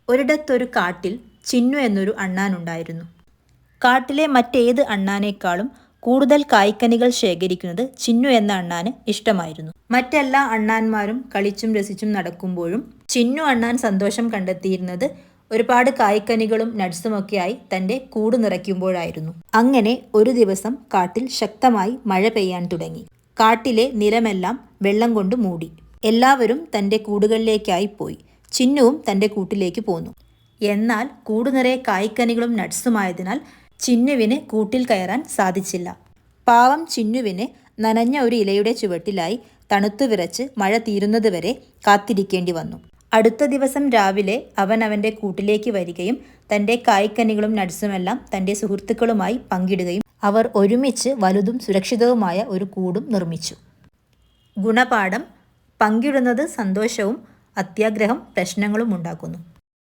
ഒരിടത്തൊരു കാട്ടിൽ ചിന്നു എന്നൊരു അണ്ണാനുണ്ടായിരുന്നു. കാട്ടിലെ മറ്റേത് അണ്ണാനേക്കാളും കൂടുതൽ കായ്ക്കനികൾ ശേഖരിക്കുന്നത് ചിന്നു എന്ന അണ്ണാന് ഇഷ്ടമായിരുന്നു. മറ്റെല്ലാ അണ്ണാന്മാരും കളിച്ചും രസിച്ചും നടക്കുമ്പോഴും ചിന്നു അണ്ണാൻ സന്തോഷം കണ്ടെത്തിയിരുന്നത് ഒരുപാട് കായ്ക്കനികളും നട്സുമൊക്കെയായി തൻ്റെ കൂട് നിറയ്ക്കുമ്പോഴായിരുന്നു. അങ്ങനെ ഒരു ദിവസം കാട്ടിൽ ശക്തമായി മഴ പെയ്യാൻ തുടങ്ങി. കാട്ടിലെ നിലമെല്ലാം വെള്ളം കൊണ്ട് മൂടി. എല്ലാവരും തൻ്റെ കൂടുകളിലേക്കായി പോയി. ചിന്നുവും തൻ്റെ കൂട്ടിലേക്ക് പോന്നു. എന്നാൽ കൂട് നിറയെ കായ്ക്കനികളും നട്സുമായതിനാൽ ചിന്നുവിന് കൂട്ടിൽ കയറാൻ സാധിച്ചില്ല. പാവം ചിന്നുവിന് നനഞ്ഞ ഒരു ഇലയുടെ ചുവട്ടിലായി തണുത്തു വിറച്ച് മഴ തീരുന്നതുവരെ കാത്തിരിക്കേണ്ടി വന്നു. അടുത്ത ദിവസം രാവിലെ അവൻ അവൻ്റെ കൂട്ടിലേക്ക് വരികയും തൻ്റെ കായ്ക്കനികളും നട്സുമെല്ലാം തൻ്റെ സുഹൃത്തുക്കളുമായി പങ്കിടുകയും അവർ ഒരുമിച്ച് വലുതും സുരക്ഷിതവുമായ ഒരു കൂടും നിർമ്മിച്ചു. ഗുണപാഠം: പങ്കിടുന്നത് സന്തോഷവും അത്യാഗ്രഹം പ്രശ്നങ്ങളും ഉണ്ടാക്കുന്നു.